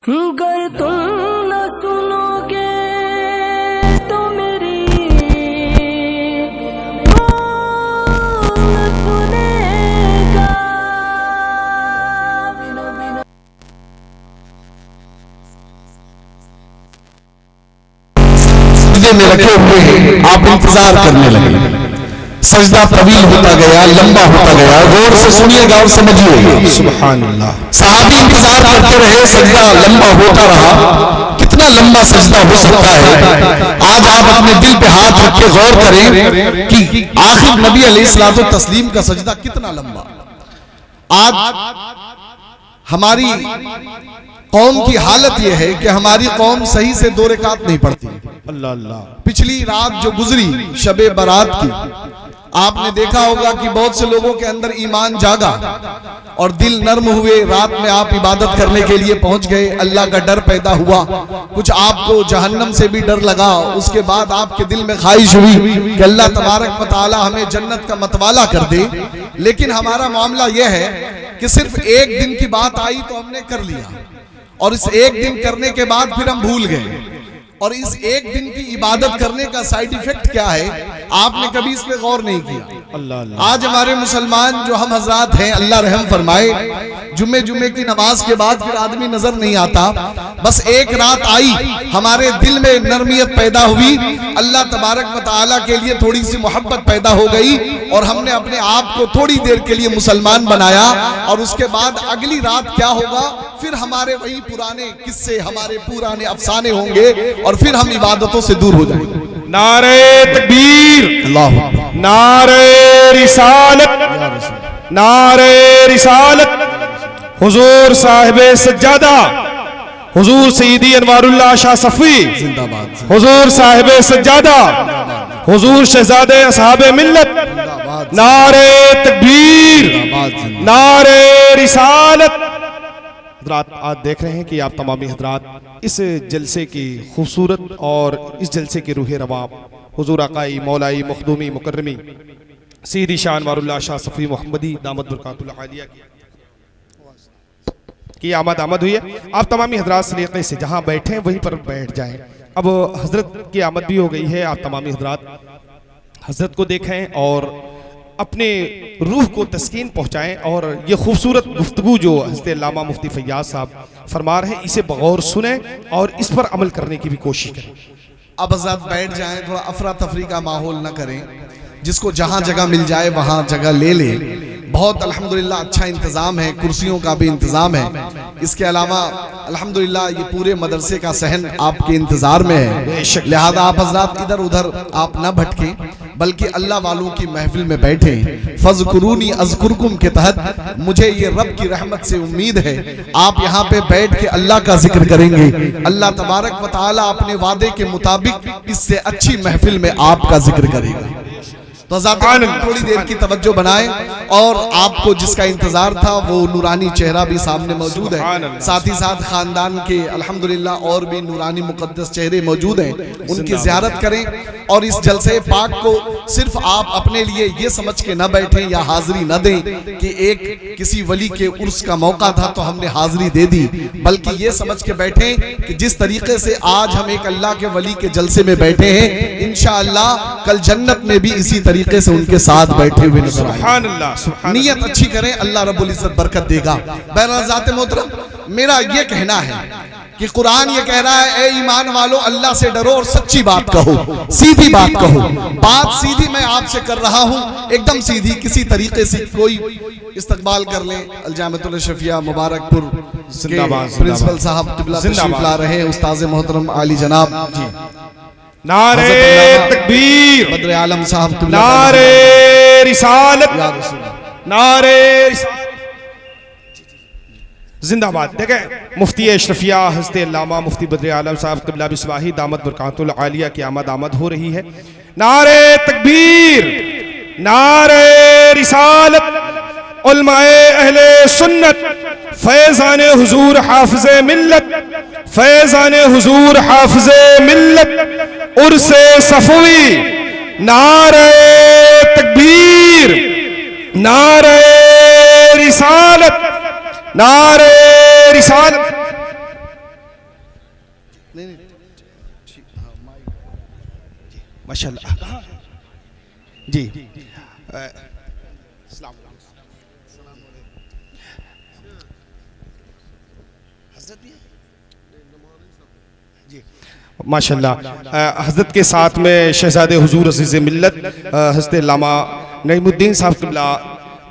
गर तुम न सुनोगे तो मेरी कौन सुनेगा। सजदे में रखे हुए हैं, आप इंतजार करने लगे। सजदा तवील होता गया, लंबा होता गया। गौर से सुनिएगा और समझिएगा। सुभान अल्लाह। सहाबी इंतजार करते रहे, सजदा लंबा होता रहा। कितना लंबा सजदा हो सकता है? आज आप अपने दिल पे हाथ रख के गौर करें कि आखिर नबी अलैहिस्सलातु तस्लीम का सजदा कितना लंबा। आज हमारी कौम की हालत यह है कि हमारी कौम सही से 2 रकात नहीं पढ़ती। अल्लाह अल्लाह। पिछली रात जो गुजरी शबे बारात की, आपने देखा होगा कि बहुत से लोगों के अंदर ईमान जागा और दिल नर्म हुए। रात में आप इबादत करने के लिए पहुंच गए, अल्लाह का डर पैदा हुआ। कुछ आपको जहन्नम से भी डर लगा। उसके बाद आपके दिल में ख्वाहिश हुई कि अल्लाह तबारक व तआला हमें जन्नत का मतवाला कर दे। लेकिन हमारा मामला यह है कि सिर्फ एक दिन की बात आई तो हमने कर लिया, और इस एक दिन करने के बाद फिर हम भूल गए। और इस एक दिन की इबादत करने का साइड इफेक्ट क्या है, आपने कभी इस पे गौर नहीं किया। अल्लाह अल्लाह। आज हमारे मुसलमान जो हम हजरात हैं, अल्लाह रहम फरमाए, जुम्मे की नमाज के बाद फिर आदमी नजर नहीं आता। बस एक रात आई, हमारे दिल में नरमियत पैदा हुई, अल्लाह तबारक व तआला के लिए थोड़ी सी मोहब्बत पैदा हो गई, और हमने अपने आप को थोड़ी देर के लिए मुसलमान बनाया। और उसके बाद अगली रात क्या होगा, फिर हमारे वही पुराने किस्से, हमारे पुराने अफसाने होंगे, और फिर हम इबादतों से दूर हो जाएंगे। नारे तकबीर, अल्लाह, नारे रिसालत, नारे रिसालत। हुजूर साहिबे सज्जादा, हुजूर सईदी अनवारुल्लाह शाह सफी जिंदाबाद। हुजूर साहिबे सज्जादा, हुजूर शहजादे असहाबे मिल्लत। नारे तकबीर, नारे रिसालत। हजरात, आज देख रहे हैं कि आप तमामी हजरात इस जलसे की खूबसूरत और इस जलसे की रूह रवा हुजूर आकाई मौलाई मखदूमी मुकर्रमी सीदी शाह अनवारुल्लाह शाह सफ़ी मोहम्मदी दामद बरकातुल आलिया की आमद हुई है। आप तमामी हजरात सलीक़े से जहाँ बैठे हैं वहीं पर बैठ जाएं। अब हजरत की आमद भी हो गई है। आप तमामी हजरात हजरत को देखें और अपने रूह को तस्कीन पहुँचाएँ। और ये खूबसूरत गुफ्तगू जो हज़रत अल्लामा मुफ्ती फैयाज साहब फरमा रहे हैं, इसे बगौर सुने और इस पर अमल करने की भी कोशिश करें। अब हज़रत बैठ जाएं, थोड़ा अफरा तफरी का माहौल ना करें। जिसको जहाँ जगह मिल जाए वहाँ जगह ले ले। बहुत अल्हम्दुलिल्लाह अच्छा इंतज़ाम है, कुर्सियों का भी इंतज़ाम है। इसके अलावा अल्हम्दुलिल्लाह ये पूरे मदरसे का सहन आपके इंतज़ार में है। लिहाजा आप हज़रात इधर उधर आप ना भटकें, बल्कि अल्लाह वालों की महफिल में बैठे। फज़कुरूनी अज़कुरकुम के तहत मुझे ये रब की रहमत से उम्मीद है आप यहाँ पे बैठ के अल्लाह का जिक्र करेंगे। अल्लाह तबारक व तआला अपने वादे के मुताबिक इससे अच्छी महफिल में आपका जिक्र करेगा। तो थोड़ी देर की तवज्जो बनाएं, और आपको जिसका इंतजार था वो नूरानी चेहरा भी सामने मौजूद है। साथ ही साथ खानदान के अल्हम्दुलिल्लाह और भी नूरानी मुकद्दस चेहरे मौजूद हैं, उनकी ज़ियारत करें। और इस जलसे पाक को सिर्फ आप अपने लिए ये समझ के न बैठें या हाजिरी न दें कि एक किसी वली के उर्स का मौका था तो हमने हाजिरी दे दी, बल्कि ये समझ के बैठें कि जिस तरीके से आज हम एक अल्लाह के वली के जलसे में बैठे हैं, इंशाअल्लाह कल जन्नत में भी इसी तरीके से उनके साथ बैठे हुए नजर आएंगे। नियत अच्छी करें, अल्लाह रब्बुल इज्जत बरकत देगा। बहरहाल ज़ाते मोहतरम, मेरा ये कहना है कि कुरान ये कह रहा है, ए ईमान वालों अल्लाह से डरो और सच्ची बात कहो, सीधी बात कहो। बात सीधी मैं आपसे कर रहा हूँ, एकदम सीधी। किसी तरीके से कोई इस्तकबाल कर ले। अलजामतुल शफिया मुबारकपुर के प्रिंसिपल साहब क़िबला तशरीफ ला रहे हैं, उस्ताद मोहतरम आली जनाब जी। नारे तकबीर, बद्र आलम साहब, नारे रिसालत, नारे जिंदाबाद। देखें मुफ्ती अशरफिया हज़रत अल्लामा मुफ्ती बद्र आलम साहब क़िबला बिस्वाही दामद बरकातुल आलिया की आमद हो रही है। नारे तकबीर, नारे रिसालत। उलमाए अहले सुन्नत, फैज़ाने हुजूर हाफ़िज़े मिल्लत, फैज़ाने हुजूर हाफ़िज़े मिल्लत, उर्से सफ़वी। नारे तकबीर, नारे रिसालत, नारे रिसालत। माशाल्लाह जी। माशाल्लाह हज़रत के साथ में शहज़ादे हुजूर अज़ीज़ मिल्लत हज़रत अल्लामा नईमुद्दीन साहब क़िबला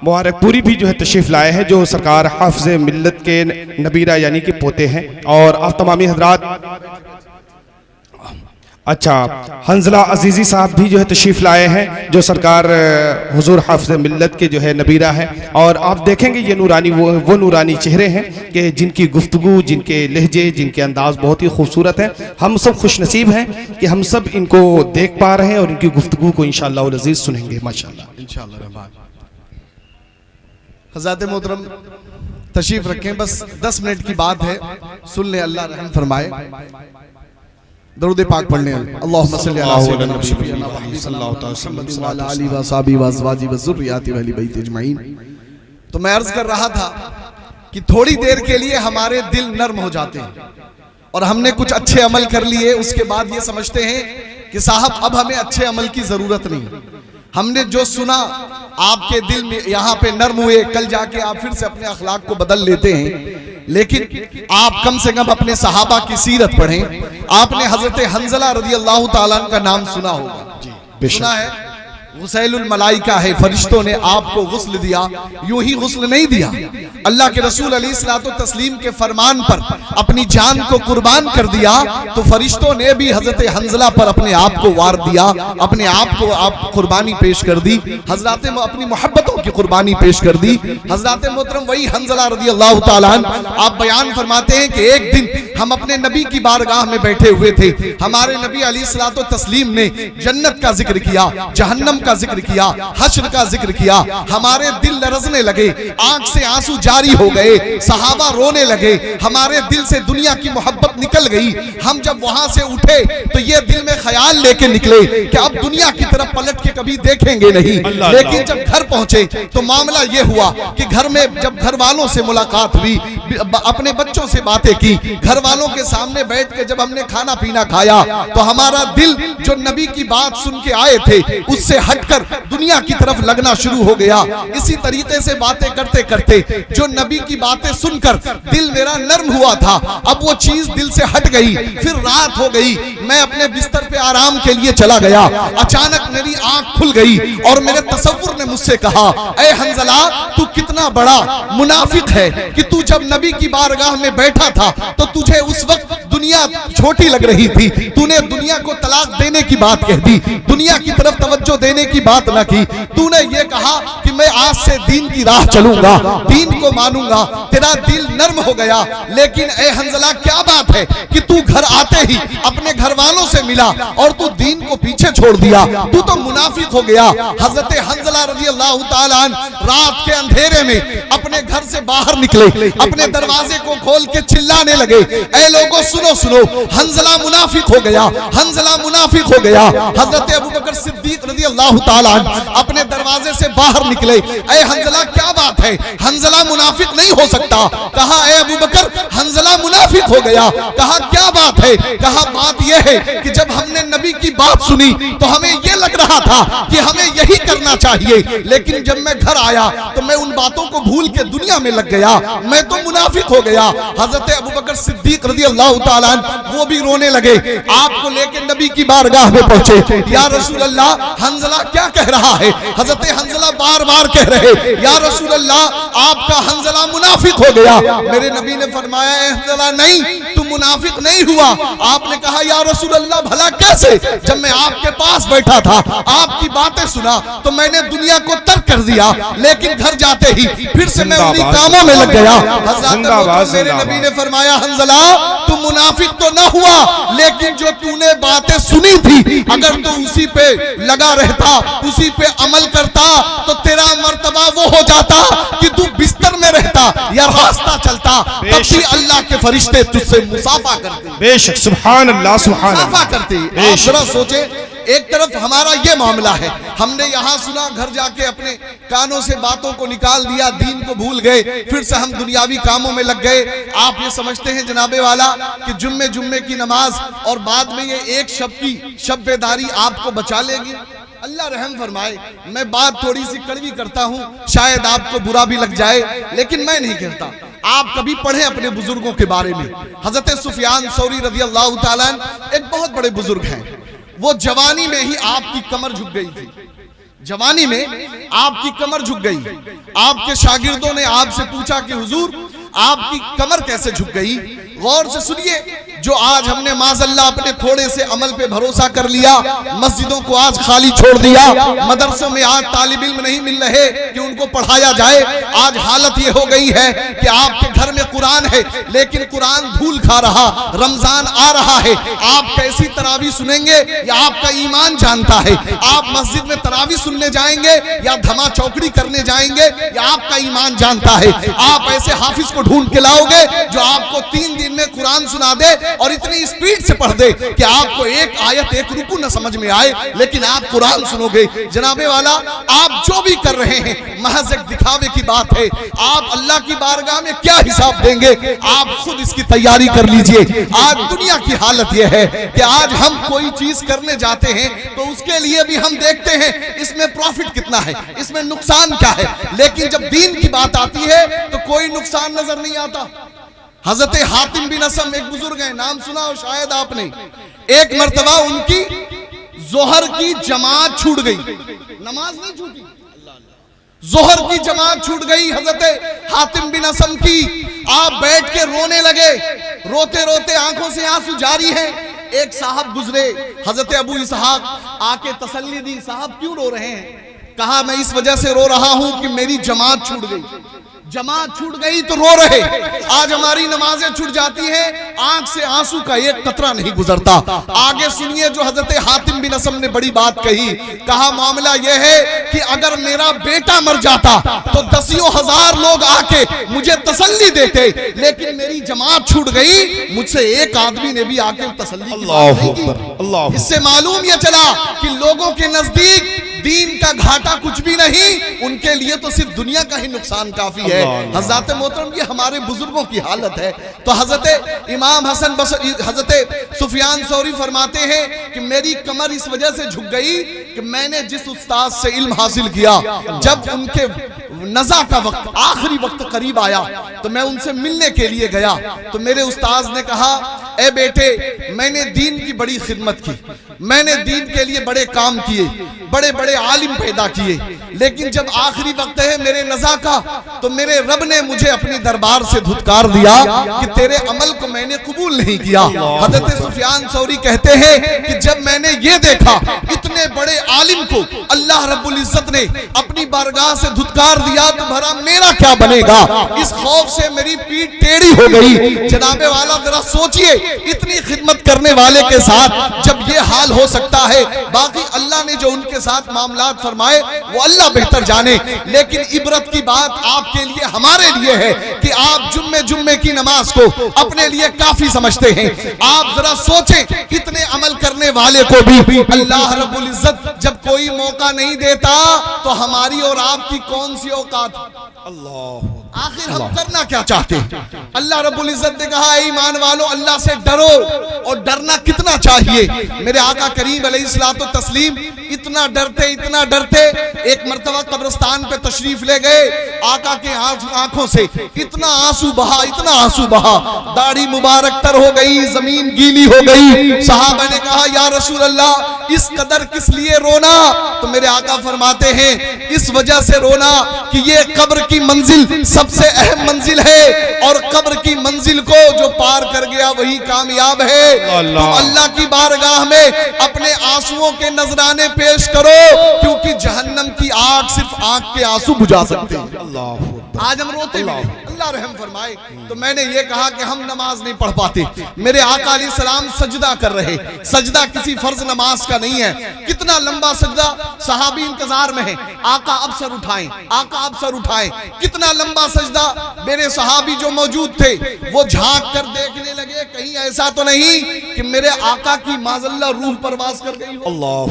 मुबारकपुरी भी जो है तशरीफ़ लाए हैं, जो सरकार हाफ़िज़ मिल्लत के नबीरा यानी कि पोते हैं। और आप तमामी हज़रात अच्छा हंजला अजीज़ी साहब भी जो है तशरीफ़ लाए हैं, जो सरकार हुजूर हाफ़िज़ मिल्लत के जो है नबीरा है। और आप देखेंगे ये नूरानी वो नूरानी चेहरे हैं कि जिनकी गुफ्तगू, जिनके लहजे, जिनके अंदाज़ बहुत ही खूबसूरत हैं। हम सब खुश नसीब हैं कि हम सब इनको देख पा रहे हैं और इनकी गुफ्तगू को इंशाअल्लाह उल अज़ीज़ सुनेंगे माशाअल्लाह इंशाअल्लाह। हज़रत मोहतरम तशरीफ रखें, बस 10 मिनट की बात है, सुन लें, अल्लाह रहम फरमाए। दरूद पाक पढ़ने अल्लाहुम्मा सल्ली अला सय्यिदिना व शफीअना व सल्लल्लाहु अलैहि वसल्लम व अला आलिहि व असहाबिहि व अज़वाजिहि व ज़ुर्रिय्यातिहि व अहलि बैति अजमईन। तो मैं अर्ज कर रहा था कि थोड़ी देर के लिए हमारे दिल नर्म हो जाते हैं और हमने कुछ अच्छे अमल कर लिए, उसके बाद ये समझते हैं कि साहब अब हमें अच्छे अमल की जरूरत नहीं। हमने जो सुना आपके दिल में यहाँ पे नर्म हुए, कल जाके आप फिर से अपने अखलाक को बदल लेते हैं। लेकिन आप कम से कम अपने सहाबा की सीरत पढ़ें। आपने हजरत हंजला रज़ी अल्लाह ताला अन्हु का नाम सुना होगा, सुना है? गुसैलुल मलाइका है, फरिश्तों ने आपको गुस्ल दिया, यूं ही गुस्ल नहीं दिया, अल्लाह के रसूल अलैहिस्सलातु तस्लीम के फरमान पर अपनी जान को कुर्बान कर दिया। तो फरिश्तों ने भी हजरत हंजला पर अपने आप को वार दिया, अपने आप को आप कुर्बानी पेश कर दी, हजरत अपनी मोहब्बतों की कुर्बानी पेश कर दी। हजरत मोहतरम वही हंजला रज़ी अल्लाह ताला अन्हु आप बयान फरमाते हैं कि एक दिन हम अपने नबी की बारगाह में बैठे हुए थे, हमारे नबी अलैहिस्सलातु तस्लीम ने जन्नत का जिक्र किया, जहन्नम का जिक्र किया, हश्र का जिक्र किया, हमारे दिल लरजने लगे, आंख से आंसू जारी हो गए, सहाबा रोने लगे, हमारे दिल से दुनिया की मोहब्बत निकल गई। हम जब वहां से उठे तो ये दिल में ख्याल लेके निकले कि अब दुनिया की तरफ पलट के कभी देखेंगे नहीं। लेकिन जब घर पहुंचे तो मामला ये हुआ कि घर में जब घर वालों से मुलाकात हुई, अपने बच्चों से बातें की, घर वालों के सामने बैठ के जब हमने खाना पीना खाया तो हमारा दिल जो नबी की बात सुन के आए थे उससे हटकर दुनिया की तरफ लगना शुरू हो गया। इसी तरीके से बातें करते करते जो नबी की बातें सुनकर दिल मेरा नर्म हुआ था, अब वो चीज दिल से हट गई। फिर रात हो गई, मैं अपने बिस्तर पे आराम के लिए चला गया, अचानक मेरी आंख खुल गई और मेरे तसव्वुर ने मुझसे कहा, ऐ हंजला तू कितना बड़ा मुनाफिक है कि तू जब नबी की बारगाह में बैठा था तो तुझे उस वक्त दुनिया छोटी लग रही थी, तूने दुनिया को तलाक देने की बात कह दी, दुनिया की तरफ तवज्जो देने की बात ना की, तूने ये कहा कि मैं आज से दीन की राह चलूंगा, दीन को मानूंगा, तेरा दिल नर्म हो गया। लेकिन ए हंजला क्या बात है कि तू घर आते ही अपने घर वालों से मिला और तू दीन को पीछे छोड़ दिया, तू तो मुनाफिक हो गया। हजरत हंजला रज़ी अल्लाह ताला अन्हु रात के अंधेरे में अपने घर से बाहर निकले, अपने दरवाजे को खोल के चिल्लाने लगे, ऐ लोगों सुनो सुनो, हंजला मुनाफिक हो गया, हंजला मुनाफिक हो गया। हजरत अबू बकर सिद्दीक रज़ी अल्लाह ताला अन्हु अपने दरवाजे से बाहर निकले, ऐ हंजला क्या बात है, हंजला मुनाफिक नहीं हो सकता। कहा ऐ अबू बकर हंजला मुनाफिक हो गया। कहा क्या बात है? कहा बात यह है कि जब हमने नबी की बात सुनी तो हमें यह लग रहा था कि हमें यही करना चाहिए, लेकिन जब मैं घर आया तो मैं उन बातों को भूल के दुनिया में लग गया, मैं तो मुनाफिक हो गया। हजरत अबू बकर सिद्दीक रज़ी अल्लाह ताला अन्हु वो भी रोने लगे, आपको लेके नबी की बारगाह में पहुंचे, या रसूल अल्लाह हंजला क्या कह रहा है? हजरत हंजला बार बार कह रहे, या रसूल अल्लाह आपका हंजला मुनाफिक हो गया। मेरे नबी ने फरमाया, ए हंजला नहीं, तू मुनाफिक नहीं हुआ। आपने कहा, या रसूल अल्लाह भला कैसे? जब मैं आपके पास बैठा था, आपकी बातें सुना तो मैंने दुनिया को तर्क कर दिया, लेकिन घर जाते ही फिर से मैं उन्हीं कामों में लग गया। हज़रत मेरे नबी ने फरमाया, हंजला तू मुनाफिक तो न हुआ, लेकिन जो तूने बातें सुनी थी अगर तू उसी पे लगा रहता, उसी पे अमल करता तो तेरा मर्तबा वो हो जाता कि तू बिस्तर में रहता या रास्ता चलता, तब भी अल्लाह के फरिश्ते तुझसे मुसाफा करते। बेशक सुभान अल्लाह, सुभान मुसाफा करते। आप जरा सोचे एक तरफ हमारा ये मामला है, हमने यहाँ सुना, घर जाके अपने कानों से बातों को निकाल दिया, दीन को भूल गए, फिर से हम दुनियावी कामों में लग गए। आप ये समझते हैं जनाबे वाला कि जुम्मे की नमाज और बाद में ये एक शब की शब्बेदारी आपको बचा लेगी? अल्लाह रहम फरमाए। मैं बात थोड़ी सी कड़वी करता हूँ, शायद आपको बुरा भी लग जाए, लेकिन मैं नहीं कहता। आप कभी पढ़े अपने बुजुर्गों के बारे में। हजरत सुफियान सौरी रज़ी अल्लाह ताला अन्हु एक बहुत बड़े बुजुर्ग हैं। वो जवानी में ही आपकी कमर झुक गई थी, जवानी में आपकी कमर झुक गई। आपके शागिर्दों ने आपसे पूछा कि हुजूर आपकी कमर कैसे झुक गई? गौर से सुनिए, जो आज हमने माज़अल्लाह अपने थोड़े से अमल पे भरोसा कर लिया, मस्जिदों को आज खाली छोड़ दिया, मदरसों में आज तालिब इल्म नहीं मिल रहे कि उनको पढ़ाया जाए। आज हालत ये हो गई है कि आपके घर में कुरान है लेकिन कुरान धूल खा रहा। रमजान आ रहा है, आप कैसी तरावी सुनेंगे या आपका ईमान जानता है? आप मस्जिद में तरावी सुनने जाएंगे या धमा चौकड़ी करने जाएंगे या आपका ईमान जानता है? आप ऐसे हाफिज को ढूंढ के लाओगे जो आपको 3 दिन में कुरान सुना दे और इतनी स्पीड से पढ़ दे कि आपको एक आयत एक रुकू न समझ में आए, लेकिन आप कुरान सुनोगे। जनाबे वाला, आप जो भी कर रहे हैं महज एक दिखावे की बात है। आप अल्लाह की बारगाह में क्या हिसाब देंगे, आप खुद इसकी तैयारी कर लीजिए। आज दुनिया की हालत यह है कि आज हम कोई चीज करने जाते हैं तो उसके लिए भी हम देखते हैं इसमें प्रॉफिट कितना है, इसमें नुकसान क्या है, लेकिन जब दीन की बात आती है तो कोई नुकसान नजर नहीं आता। हजरत हातिम बिन असम एक बुजुर्ग हैं, नाम सुना हो शायद आपने। एक मर्तबा उनकी जोहर की जमात छूट गई, नमाज नहीं छूटी, जोहर की जमात छूट गई हजरत हातिम बिन असम की। आप बैठ के रोने लगे, रोते रोते आंखों से आंसू जारी हैं। एक साहब गुजरे, हजरत अबू इसहाक आके तसल्ली दी, साहब क्यों रो रहे हैं? कहा मैं इस वजह से रो रहा हूं कि मेरी जमात छूट गई। जमात छूट गई तो रो रहे। आज हमारी नमाजें छूट जाती हैं, आंख से आंसू का एक कतरा नहीं गुजरता। आगे सुनिए जो हजरत हातिम बिन असम ने बड़ी बात कही। कहा मामला यह है कि अगर मेरा बेटा मर जाता तो 10,000 लोग आके मुझे तसल्ली देते, लेकिन मेरी जमात छूट गई, मुझसे एक आदमी ने भी आके तसल्ली नहीं की। इससे मालूम यह चला कि लोगों के नजदीक दीन का घाटा कुछ भी नहीं, उनके लिए तो सिर्फ दुनिया का ही नुकसान काफी है। हजरत मोहतरम, ये हमारे बुजुर्गों की हालत है। तो हजरत इमाम हसन बसरी, हजरत सुफियान सौरी फरमाते हैं कि मेरी कमर इस वजह से झुक गई कि मैंने जिस उस्ताद से इल्म हासिल किया, जब उनके नज़ा का वक्त, आखिरी वक्त करीब आया तो मैं उनसे मिलने के लिए गया तो मेरे उस्ताद ने कहा, ए बेटे, मैंने दीन की बड़ी खिदमत की, मैंने दीन के लिए बड़े काम किए, बड़े बड़े आलिम पैदा किए, लेकिन जब आखिरी वक्त है मेरे नज़ा का तो मेरे रब ने मुझे अपनी दरबार से धुतकार दिया कि तेरे अमल को मैंने कबूल नहीं किया। हजरत सुफियान सौरी कहते हैं कि जब मैंने ये देखा इतने बड़े आलिम को अल्लाह रब्बुल इज्जत ने अपनी बारगाह से धुतकार दिया तो भरा मेरा क्या बनेगा। इस खौफ से मेरी पीठ टेढ़ी हो गई। जनाबे वाला जरा सोचिए, इतनी खिदमत करने वाले के साथ जब ये हाल हो सकता है, बाकी अल्लाह ने जो उनके साथ मामलात फरमाए वो अल्लाह बेहतर जाने। लेकिन इबरत की बात आपके लिए, हमारे लिए है कि आप जुम्मे की नमाज को अपने लिए काफी समझते हैं। आप जरा सोचें, इतने अमल करने वाले को भी अल्लाह रब्बुल इज्जत जब कोई मौका नहीं देता तो हमारी और आपकी कौन सी औकात? अल्लाह, आखिर हम करना क्या चाहते हैं? अल्लाह रब्बुल इज्जत ने कहा, ईमान वालों, अल्लाह से डरो। और डरना कितना चाहिए? मेरे आका करीम अलैहिस्सलातु तस्लीम इतना डरते, एक मर्तबा कब्रिस्तान पे तशरीफ ले गए, आका के आंखों से इतना आंसू बहा, दाढ़ी मुबारक तर हो गई, जमीन गीली हो गई। सहाबा ने कहा, या रसूल अल्लाह, इस कदर किस लिए रोना? तो मेरे आका फरमाते हैं, इस वजह से रोना कि ये कब्र की मंजिल सबसे अहम मंजिल है और कब्र की मंजिल को जो पार कर गया वही कामयाब है। तुम अल्लाह की बारगाह में अपने आंसुओं के नजराने पेश करो, क्योंकि जहन्नम की आग सिर्फ आंख के आंसू बुझा सकते हैं। आज हम रोते हैं, अल्लाह रहम फरमाए। तो मैंने ये कहा कि हम नमाज नहीं पढ़ पाते। मेरे आका अलैहिस्सलाम सजदा कर रहे, सजदा किसी फर्ज नमाज का नहीं है। कितना लंबा सजदा, सहाबी इंतजार में है, आका अब सर उठाएं, आका अब सर उठाएं। कितना लंबा सजदा। मेरे सहाबी जो मौजूद थे वो झांक कर देखने लगे, कहीं ऐसा तो नहीं कि मेरे आका की माज़ल्ला रूह परवास कर गई हो। अल्लाह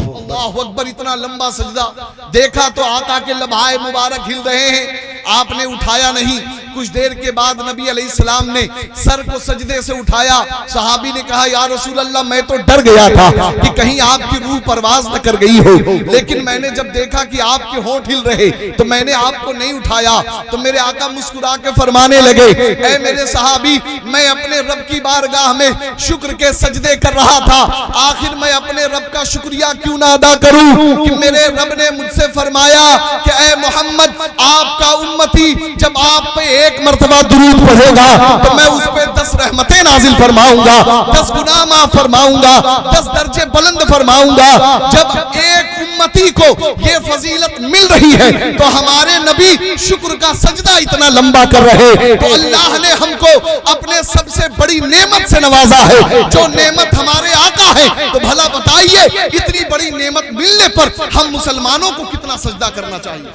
अकबर, इतना लंबा सजदा देखा तो आका के लम्हाए मुबारक हिल रहे हैं, आपने उठाया नहीं। कुछ देर के बाद नबी अलैहिस्सलाम ने सर को सजदे से उठाया। सहाबी ने कहा या रसूल अल्लाह, मैं तो डर गया था कि कहीं आपकी रूह परवाज न कर गई हो, लेकिन मैंने जब देखा कि आपके होंठ हिल रहे तो मैंने आपको नहीं उठाया। तो मेरे आका मुस्कुरा के फरमाने लगे, ऐ मेरे सहाबी, मैं अपने रब की बारगाह में शुक्र के सजदे कर रहा था, आखिर मैं अपने रब का शुक्रिया क्यों ना अदा करूं कि मेरे रब ने मुझसे फरमाया कि ऐ मोहम्मद, आपका उम्मती जब आप पे एक मर्तबा दुरूद पढ़ेगा तो मैं उस पे 10 रहमतें नाजिल फरमाऊंगा, 10 गुनाह माफ फरमाऊंगा, 10 दर्जे बुलंद फरमाऊंगा। जब एक उम्मती को ये फजीलत मिल रही है तो हमारे नबी शुक्र का सजदा इतना लंबा कर रहे, तो अल्लाह ने हमको अपने सबसे बड़ी नेमत से नवाजा है, जो नेमत हमारे आका है। तो भला बताइए, इतनी बड़ी नेमत मिलने पर हम मुसलमानों को कितना सजदा करना चाहिए?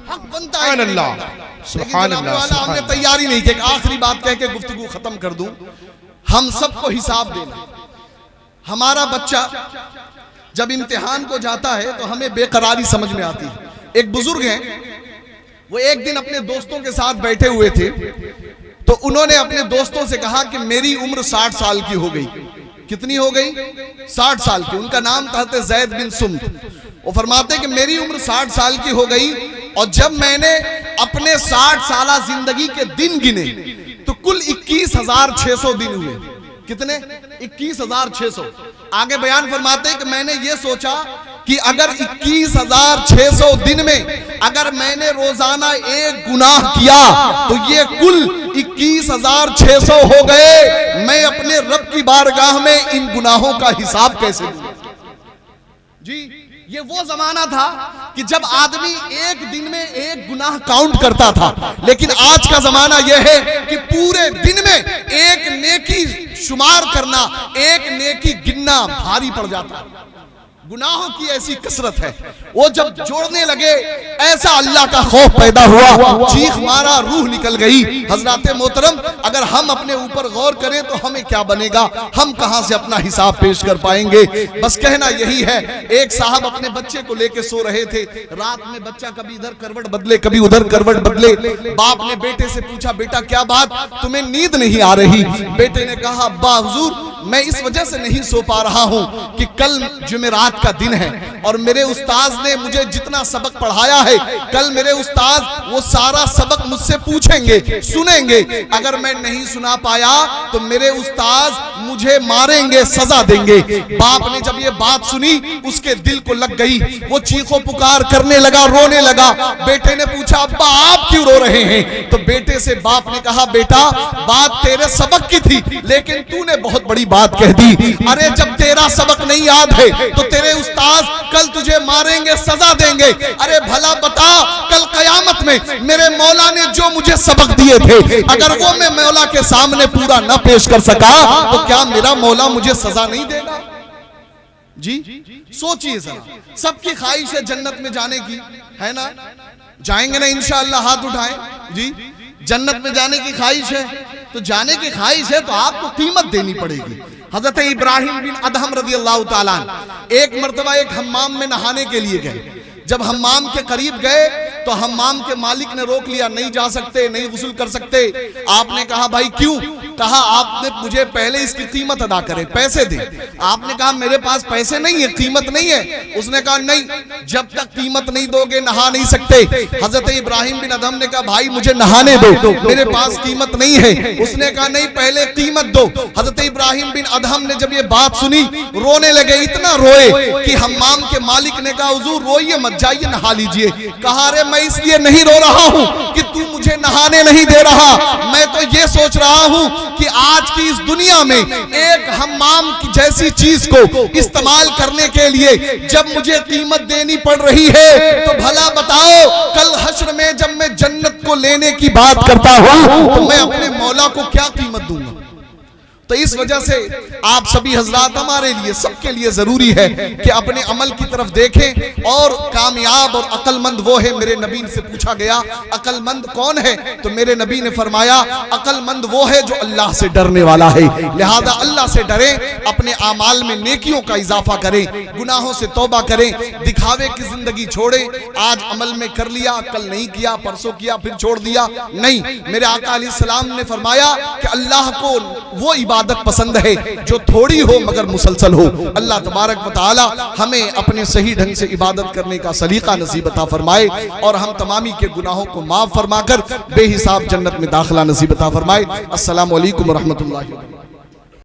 हक बनता है अल्लाह। सुभान अल्लाह। हमने तैयारी नहीं की। आखिरी बात कह के गुफ्तगू खत्म कर दूं, हम सबको हिसाब देना। हमारा बच्चा जब इम्तिहान को जाता है तो हमें बेकरारी समझ में आती है। एक बुजुर्ग हैं, वो एक दिन अपने दोस्तों के साथ बैठे हुए थे, तो उन्होंने अपने दोस्तों से कहा कि मेरी उम्र 60 साल की हो गई। कितनी हो गई? 60 साल की। उनका नाम था ज़ैद बिन सुम्त। वो फरमाते कि मेरी उम्र 60 साल की हो गई, और जब मैंने अपने 60 साला जिंदगी के दिन गिने तो कुल 21,600 दिन हुए। कितने? 21,600। आगे बयान फरमाते हैं कि मैंने ये सोचा कि अगर 21,600 दिन में अगर मैंने रोजाना एक गुनाह किया तो ये कुल 21,600 हो गए। मैं अपने रब की बारगाह में इन गुनाहों का हिसाब कैसे दूं? जी, ये वो जमाना था कि जब आदमी एक दिन में एक गुनाह काउंट करता था, लेकिन आज का जमाना यह है कि पूरे दिन में एक नेकी शुमार करना, एक नेकी गिनना भारी पड़ जाता है। गुनाहों की ऐसी कसरत है, वो जब जोड़ने लगे ऐसा अल्लाह का खौफ पैदा हुआ, चीख मारा, रूह निकल गई। हजरत मोहतरम, अगर हम अपने ऊपर गौर करें तो हमें क्या बनेगा? हम कहां से अपना हिसाब पेश कर पाएंगे? बस कहना यही है। एक साहब अपने बच्चे को लेके सो रहे थे, रात में बच्चा कभी इधर करवट बदले कभी उधर करवट बदले। बाप ने बेटे से पूछा, बेटा क्या बात, तुम्हें नींद नहीं आ रही? बेटे ने कहा, अब्बा हुजूर, मैं इस वजह से नहीं सो पा रहा हूं कि कल जुमेरात का दिन है और मेरे उस्ताद ने मुझे जितना सबक पढ़ाया है, कल मेरे उस्ताद वो सारा सबक मुझसे पूछेंगे, सुनेंगे। अगर मैं नहीं सुना पाया तो मेरे उस्ताद मुझे मारेंगे, सजा देंगे। बाप ने जब ये बात सुनी, उसके दिल को लग गई, वो चीखों पुकार करने लगा, रोने लगा। बेटे ने पूछा, अब्बा आप क्यों रो रहे हैं? तो बेटे से बाप ने कहा, बेटा बात तेरे सबक की थी, लेकिन तूने बहुत बड़ी बात कह दी। अरे जब तेरा सबक नहीं याद है तो तेरे उस्ताद कल तुझे मारेंगे, सजा देंगे। अरे भला बता, कल कयामत में मेरे मौला ने जो मुझे सबक दिए थे, अगर वो मैं मौला के सामने पूरा न पेश कर सका तो क्या मेरा मौला मुझे सजा नहीं देगा? जी सोचिए जरा। सबकी ख्वाहिश है जन्नत में जाने की, है ना? जाएंगे ना इंशाअल्लाह? हाथ उठाएं। जी, जन्नत में जाने की ख्वाहिश है, तो जाने की ख्वाहिश है तो आपको कीमत देनी पड़ेगी। हजरत इब्राहिम बिन अदहम रज़ी अल्लाह ताला एक मर्तबा एक हम्माम में नहाने के लिए गए। जब हम्माम के करीब गए तो हम्माम के मालिक ने रोक लिया, नहीं जा सकते, नहीं गुस्ल कर सकते। आपने कहा, भाई क्यों? कहा, आपने मुझे पहले इसकी कीमत अदा करे, पैसे दे। आपने कहा, मेरे पास पैसे नहीं है, कीमत नहीं है। उसने कहा, नहीं, जब तक कीमत नहीं दोगे नहा नहीं सकते। हजरत इब्राहिम बिन अदहम ने कहा, भाई मुझे नहाने दो, मेरे पास कीमत नहीं है। उसने कहा, नहीं, पहले कीमत दो। हजरत इब्राहिम बिन अदहम ने जब ये बात सुनी, रोने लगे, इतना रोए कि हम्माम के मालिक ने कहा, हुजूर रोइए मत, जाइए नहा लीजिए। कहा, अरे मैं इसलिए नहीं रो रहा हूं कि तू मुझे नहाने नहीं दे रहा, मैं तो ये सोच रहा हूं कि आज की इस दुनिया में एक हम्माम की जैसी चीज को इस्तेमाल करने के लिए जब मुझे कीमत देनी पड़ रही है, तो भला बताओ कल हश्र में जब मैं जन्नत को लेने की बात करता हूं तो मैं अपने मौला को क्या कीमत दूंगा? तो इस वजह से आप सभी हजरात, हमारे लिए, सबके लिए जरूरी है कि अपने अमल की तरफ देखें। और कामयाब और अक्लमंद वो है, मेरे नबी से पूछा गया अक्लमंद कौन है, तो मेरे नबी ने फरमाया अक्लमंद वो है जो अल्लाह से डरने वाला है। लिहाजा अल्लाह से डरें, अपने आमाल में नेकियों का इजाफा करें, गुनाहों से तौबा करें, दिखावे की जिंदगी छोड़ें। आज अमल में कर लिया, कल नहीं किया, परसों किया फिर छोड़ दिया, नहीं। मेरे आका अलैहिस्सलाम ने फरमाया कि अल्लाह को वो इबादत पसंद है जो थोड़ी हो मगर मुसलसल हो। अल्लाह तबारक व तआला हमें अपने सही ढंग से इबादत करने का सलीका नसीब अता फरमाए और हम तमामी के गुनाहों को माफ फरमाकर बेहिसाब जन्नत में दाखिला नसीब अता फरमाए। अस्सलामु अलैकुम व रहमतुल्लाहि।